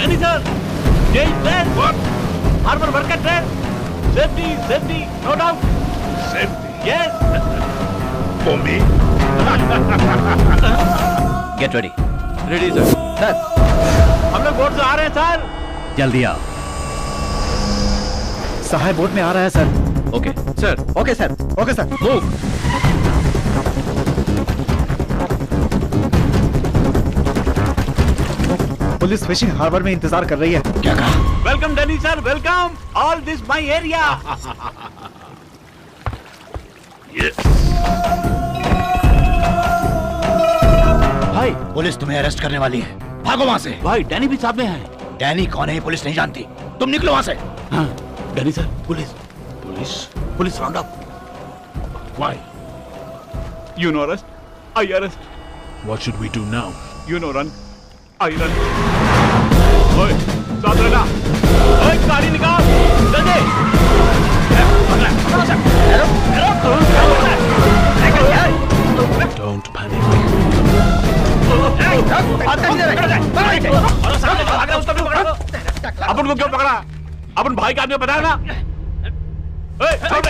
Ready, sir. Change plan. What? Harbor worker train. Safety, safety, no doubt. Safety. Yes. For me? Get ready. Ready, sir. Sir, हम लोग boat से आ रहे हैं, sir. जल्दी आओ. सहाय boat में आ रहा है sir. Okay. Sir. Okay sir. Okay sir. Move. Police fishing harbour में इंतजार कर रही है. क्या कहा? Welcome, Delhi, sir. Welcome. All this my area. Yes. भाई, पुलिस तुम्हें अरेस्ट करने वाली है. भागो वहाँ से. भाई, डैनी भी साथ में है. डैनी कौन है पुलिस नहीं जानती. तुम निकलो वहाँ से. हाँ, Danny sir. Police. Police. Police round up. Why? You know arrest. I arrest. What should we do now? You know run. I run. ओए, साथ रहना. ओए, गाड़ी निकाल. जल्दी. Don't panic. अपन को क्यों पकड़ा? अपन भाई का आदमी बताया ना? ओए, छोड़.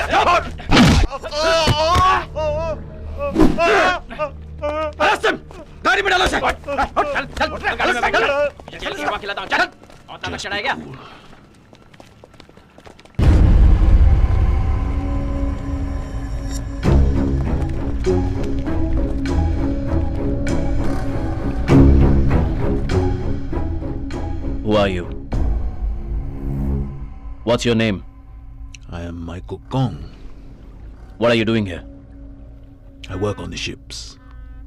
गाड़ी में डालो. चल. Who are you? What's your name? I am Michael Kong. What are you doing here? I work on the ships.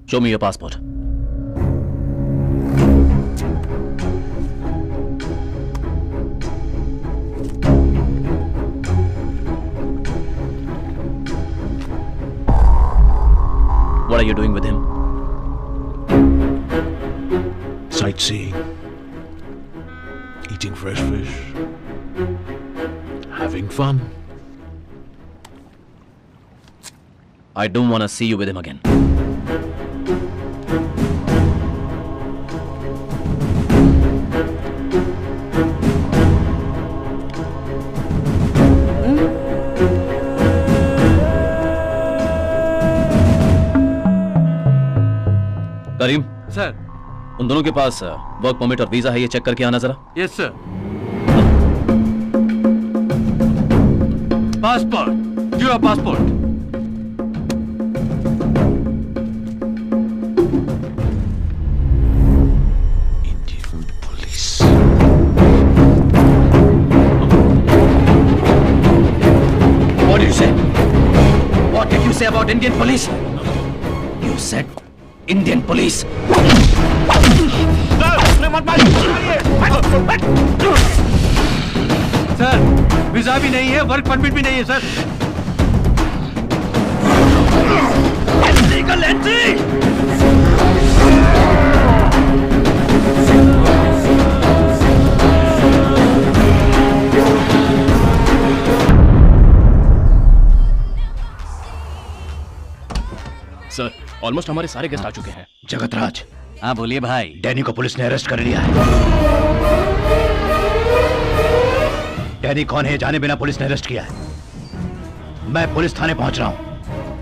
Show me your passport. What are you doing with him? Sightseeing. Eating fresh fish. Having fun. I don't want to see you with him again. Karim sir. उन दोनों के पास work permit और visa है, ये check करके आना जरा. Yes sir. Passport. Your passport. Indian police. What did you say? What did you say about Indian police? You said Indian police. Sir, visa भी नहीं है, वर्क परमिट भी नहीं है sir. Illegal entry. Sir, almost हमारे सारे guest आ चुके हैं. जगतराज. हाँ बोलिए भाई. डैनी को पुलिस ने अरेस्ट कर लिया है. डैनी कौन है जाने बिना पुलिस ने अरेस्ट किया है. मैं पुलिस थाने पहुंच रहा हूं.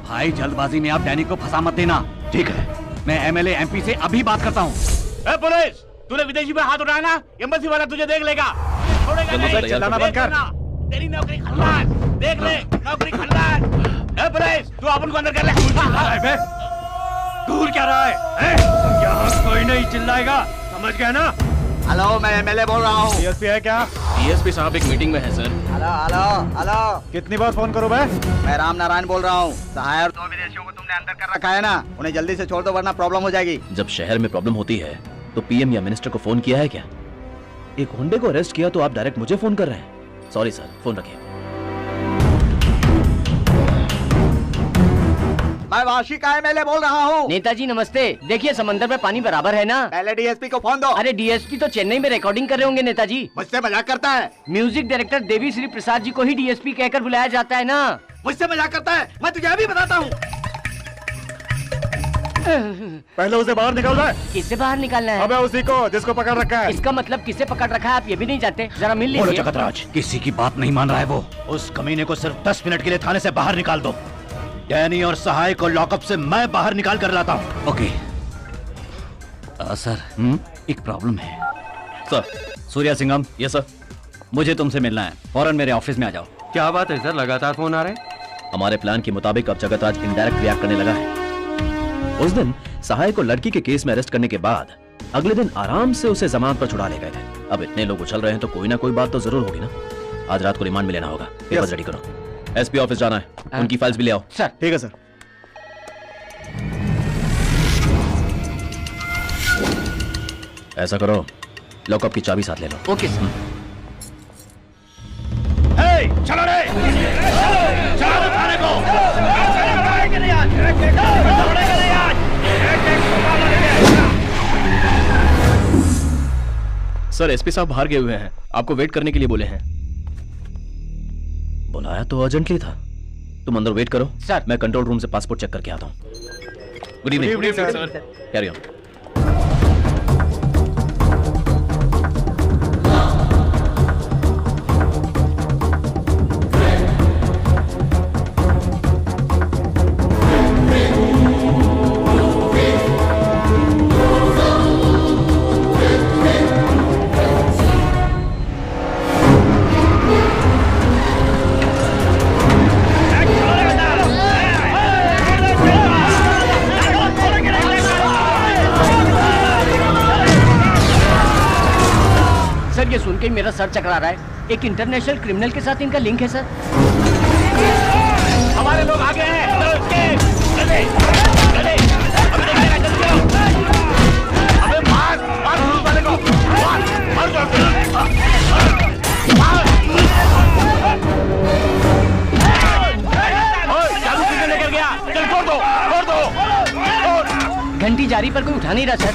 भाई जल्दबाजी में आप डैनी को फंसा मत देना. ठीक है. मैं एमएलए एमपी से अभी बात करता हूँ. ए पुलिस, तूने विदेशी पे हाथ उठाया ना, एम्बेसी वाला तुझे देख लेगा. छोड़ेगा नहीं. चिल्लाना बंद कर. तेरी नौकरी खल्लास. देख ले, नौकरी खल्लास. ए पुलिस, तू अपन को अंदर कर ले. दूर क्या रहा है? यहाँ कोई नहीं चिल्लाएगा, समझ गया ना? हेलो, मैं एमएलए बोल रहा हूँ. डीएसपी है क्या? डीएसपी साहब एक मीटिंग में है सर. Hello hello hello. कितनी बार फोन करूं मैं? मैं राम नारायण बोल रहा हूँ. सहाय और 2 विदेशियों को तुमने अंदर कर रखा है ना, उन्हें जल्दी से छोड़ दो वरना प्रॉब्लम हो जाएगी. जब शहर में प्रॉब्लम होती है तो पीएम या मिनिस्टर को फोन किया है क्या? एक गुंडे को अरेस्ट किया तो आप डायरेक्ट मुझे फोन कर रहे हैं. सॉरी सर, फोन रखिए. मैं वाशी का एमएलए बोल रहा हूँ. नेताजी नमस्ते. देखिए समंदर में पानी बराबर है ना. पहले डीएसपी को फोन दो. अरे डीएसपी तो चेन्नई में रिकॉर्डिंग कर रहे होंगे नेताजी. मुझसे मजाक करता है. म्यूजिक डायरेक्टर देवी श्री प्रसाद जी को ही डीएसपी कहकर बुलाया जाता है ना. मुझसे मजाक करता है. मैं तुझे अभी बताता हूँ. पहले उसे बाहर निकाल रहा है। किसे बाहर निकालना है? अबे उसी को जिसको पकड़ रखा है। इसका मतलब किसे पकड़ रखा है आप ये भी नहीं जानते? जरा मिल बोलो लीजिए। जगतराज, किसी की बात नहीं मान रहा है वो। उस कमीने को सिर्फ 10 मिनट के लिए थाने से बाहर निकाल दो। डैनी और सहाय को लॉकअप से मैं बाहर निकाल कर लाता हूँ। ओके सर, एक प्रॉब्लम है। Sir, Surya Singham. Yes sir, मुझे तुमसे मिलना है। फौरन मेरे ऑफिस में आ जाओ। क्या बात है सर, लगातार फोन आ रहे हैं? हमारे प्लान के मुताबिक अब जगतराज इनडायरेक्ट रिएक्ट करने लगा है। उस दिन सहाय को लड़की के केस में अरेस्ट करने के बाद अगले दिन आराम से उसे जमानत पर छुड़ा ले गए थे। अब इतने लोग उछल रहे हैं तो कोई ना कोई बात तो जरूर होगी ना। आज रात को रिमांड में लेना होगा। पेपर्स रेडी करो। एसपी ऑफिस जाना है, उनकी फाइल्स भी ले आओ। सर। ठीक है सर। ऐसा करो, लॉकअप की चाबी साथ ले लो। Okay sir. चलो रे, चलो थाने को। सर, एसपी साहब बाहर गए हुए हैं, आपको वेट करने के लिए बोले हैं। बुलाया तो अर्जेंटली था। तुम अंदर वेट करो सर। मैं कंट्रोल रूम से पासपोर्ट चेक करके आता हूँ। Good evening sir. Carry on. ये सुन के मेरा सर चकरा रहा है। एक इंटरनेशनल क्रिमिनल के साथ इनका लिंक है सर। हमारे लोग आगे हैं। अबे मार पुलिस वाले को, मार चालू किसने लेकर गया? चल छोड़ दो। घंटी जारी पर कोई उठा नहीं रहा सर।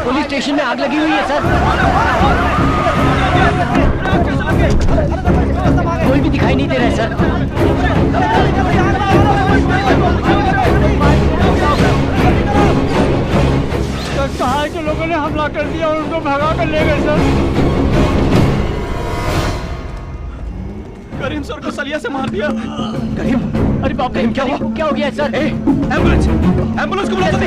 पुलिस स्टेशन में आग लगी हुई है सर। कोई भी दिखाई नहीं दे रहा है सर। सहाय के लोगों ने हमला कर दिया और उनको भगा कर ले गए सर। करीम सर को सलिया से मार दिया। करीम, अरे बाप रे, क्या हो गया सर? एम्बुलेंस को बुला दो।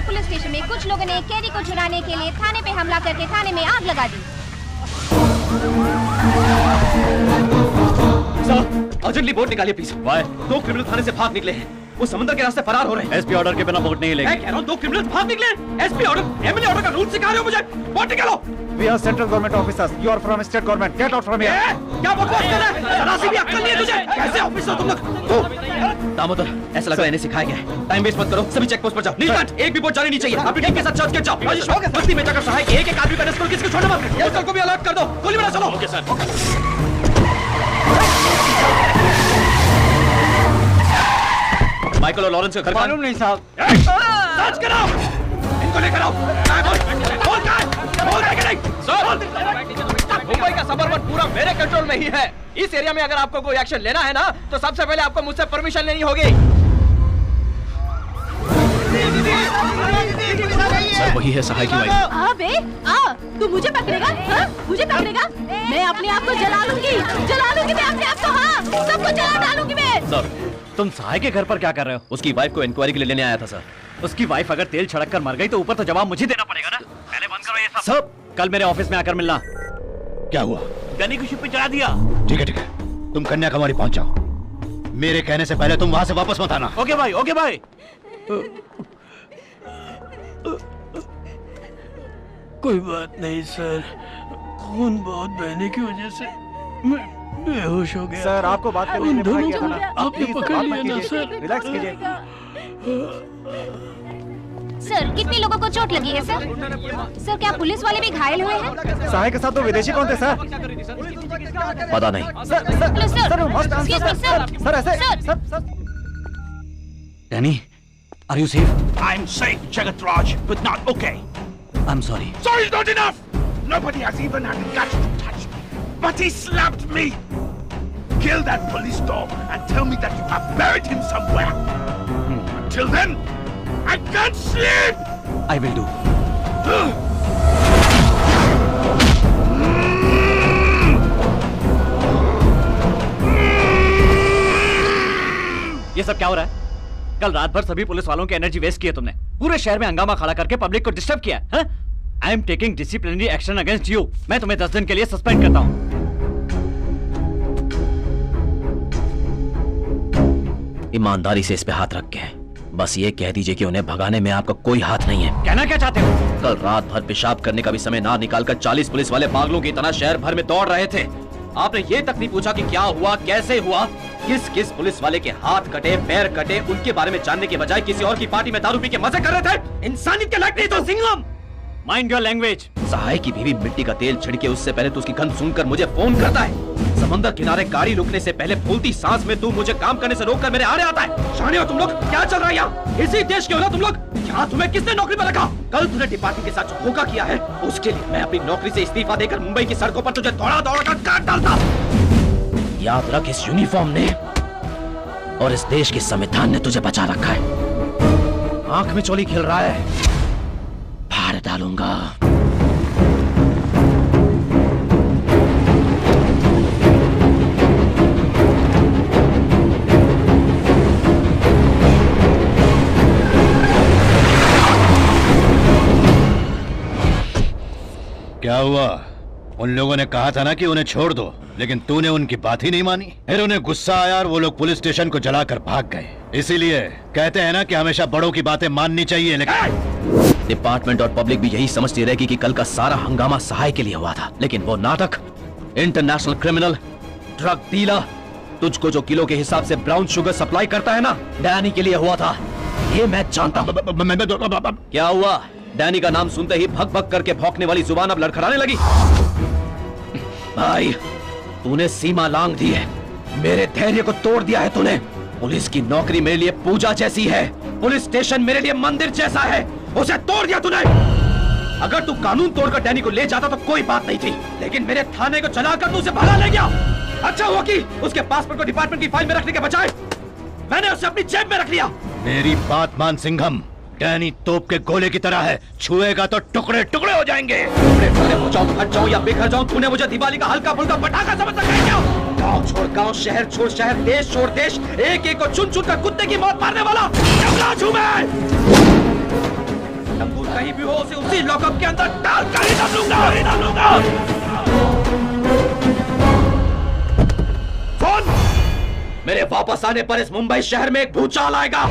पुलिस स्टेशन में कुछ लोगों ने कैदी को छुड़ाने के लिए थाने पे हमला करके थाने में आग लगा दी। सर, अर्जेंटली बोट निकालिए प्लीज। वाई? 2 क्रिमिनल थाने से भाग निकले हैं। वो समुद्र के रास्ते फरार हो रहे हैं। एसपी ऑर्डर के बिना बोट नहीं लेंगे। मैं कह रहा हूँ 2 क्रिमिनल भाग निकले। एसपी ऑर्डर, एमएलए ऑर्डर का रूल सिखा रहे हो मुझे। बोट निकालो। We are central government officers. You are from state government. Get out from here. क्या बकवास कर रहा है? जरा सी भी अक्ल नहीं है तुझे? कैसे ऑफिसर हो तुम लोग? दामोदर, ऐसा लग रहा है इन्हें सिखाया गया है। टाइम वेस्ट मत करो, सभी चेक पोस्ट पर जाओ। नीलकंठ, एक भी बोट जानी नहीं चाहिए। अपनी टीम के साथ चर्च के जाओ। बस्ती में जाकर सहाय के एक आदमी का रेस्क्यू, किसी को छोड़ना मत। होटल को भी अलर्ट कर दो। गोली मारो, चलो। Okay sir. माइकल और लॉरेंस का घर मालूम नहीं साहब। सर्च कराओ, इनको लेकर आओ। मुंबई का सबअर्बन पूरा मेरे कंट्रोल में ही है। इस एरिया में अगर आपको कोई एक्शन लेना है ना, तो सबसे पहले आपको मुझसे परमिशन लेनी होगी। सर वही है सहाय की वाइफ। आ बे आ, तू मुझे पकड़ेगा? हाँ? मुझे पकड़ेगा? मैं अपने आप को जला लूंगी मैं अपने आप को। हाँ, सबको जला डालूंगी मैं। सर तुम सहाय के घर पर क्या कर रहे हो? उसकी वाइफ को इंक्वायरी के लिए लेने आया था सर। उसकी वाइफ अगर तेल छिड़क कर मर गई तो ऊपर तो जवाब मुझे देना पड़ेगा ना। पहले बंद करो ये सब। कल मेरे ऑफिस में आकर मिलना। क्या हुआ? गनी को शिप पे चढ़ा दिया। ठीक है तुम कन्याकुमारी पहुंच जाओ। मेरे कहने से पहले तुम वहां से वापस मत आना। ओके भाई, ओके भाई। कोई बात नहीं सर, खून बहुत बहने की वजह से मैं बेहोश हो गया। सर आपको बात करने के लिए मना किया था ना। आपने पकड़ लिया ना सर। रिलैक्स कीजिए। सर कितने लोगों को चोट लगी है सर? सर क्या पुलिस वाले भी घायल हुए हैं? सहाय के साथ तो विदेशी कौन थे सर? पता नहीं। सर मस्ट आंसर सर ऐसे sir. Danny, are you safe? I'm safe, Jagatraj, but not okay. I'm sorry. Sorry's not enough! Nobody has even had the guts to touch me. But he slapped me! Kill that police dog and tell me that you have buried him somewhere. Until then, I can't sleep! I will do. ये सब क्या हो रहा है? कल रात भर सभी पुलिस वालों की एनर्जी वेस्ट की है तुमने। पूरे शहर में हंगामा खड़ा करके पब्लिक को डिस्टर्ब किया है। I am taking disciplinary action against you. मैं तुम्हें 10 दिन के लिए सस्पेंड करता हूं। ईमानदारी से इस पे हाथ रख के बस ये कह दीजिए कि उन्हें भगाने में आपका कोई हाथ नहीं है। कहना क्या चाहते हो? कल रात भर पेशाब करने का भी समय ना निकालकर 40 पुलिस वाले पागलों की तरह शहर भर में दौड़ रहे थे। आपने ये तक नहीं पूछा कि क्या हुआ, कैसे हुआ, किस किस पुलिस वाले के हाथ कटे, पैर कटे, उनके बारे में जानने के बजाय किसी और की पार्टी में दारू पी के मजे कर रहे थे। इंसानियत के लायक नहीं तो Singham. Mind your language. Sahay की बीवी मिट्टी का तेल छिड़के उससे पहले तो उसकी गंध सुनकर मुझे फोन करता है। समंदर किनारे गाड़ी रुकने से पहले फूलती सांस में तू मुझे काम करने से रोककर मेरे आड़े आता है। शाने हो तुम लोग? क्या चल रहा है यहाँ? इसी देश के हो ना तुम लोग? यहाँ तुम्हें किसने नौकरी पर रखा? कल तूने डिपार्टमेंट के साथ जो धोखा किया है उसके लिए मैं अपनी नौकरी से इस्तीफा देकर मुंबई की सड़कों पर तुझे दौड़ा दौड़ा कर काट डालता। याद रख, इस यूनिफॉर्म ने और इस देश के संविधान ने तुझे बचा रखा है। आंख में चोली खेल रहा है, फाड़ डालूंगा। क्या हुआ? उन लोगों ने कहा था ना कि उन्हें छोड़ दो, लेकिन तूने उनकी बात ही नहीं मानी। फिर उन्हें गुस्सा आया और वो लोग पुलिस स्टेशन को जलाकर भाग गए। इसीलिए कहते हैं ना कि हमेशा बड़ों की बातें माननी चाहिए। लेकिन डिपार्टमेंट और पब्लिक भी यही समझती रहेगी कि कल का सारा हंगामा सहाय के लिए हुआ था, लेकिन वो नाटक इंटरनेशनल क्रिमिनल, ड्रग डीलर, तुझको जो किलो के हिसाब से ब्राउन शुगर सप्लाई करता है ना, डैनी के लिए हुआ था। ये मैं जानता हूं। क्या हुआ? डैनी का नाम सुनते ही भग भग करके भौंकने वाली जुबान अब लड़खड़ाने लगी। भाई, तूने सीमा लांघ दी है, मेरे धैर्य को तोड़ दिया है तूने। पुलिस की नौकरी मेरे लिए पूजा जैसी है, पुलिस स्टेशन मेरे लिए मंदिर जैसा है, उसे तोड़ दिया तूने। अगर तू कानून तोड़कर डैनी को ले जाता तो कोई बात नहीं थी, लेकिन मेरे थाने को जलाकर तू उसे भगा ले गया। अच्छा हुआ कि उसके पासपोर्ट को डिपार्टमेंट की फाइल में रखने के बजाय मैंने उसे अपनी जेब में रख लिया। मेरी बात मान सिंघम, डैनी तोप के गोले की तरह है, छुएगा तो टुकड़े टुकड़े हो जाएंगे। टुकड़े हो जाऊं, फट जाऊं या बिखर जाऊं, तूने मुझे दिवाली का हल्का फुल्का पटाखा समझ रखा है क्या? गांव छोड़ गांव, शहर छोड़ शहर, देश छोड़ देश, एक एक को चुन चुन कर कुत्ते की मौत मारने वाला जंगला छू मैं। तंबू कहीं भी हो उसे उसी लॉकअप के अंदर डाल कर ही डालूंगा। सुन, मेरे वापस आने पर इस मुंबई शहर में एक भूचाल आएगा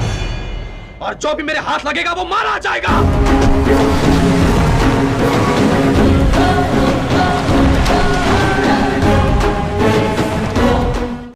और जो भी मेरे हाथ लगेगा वो मारा जाएगा।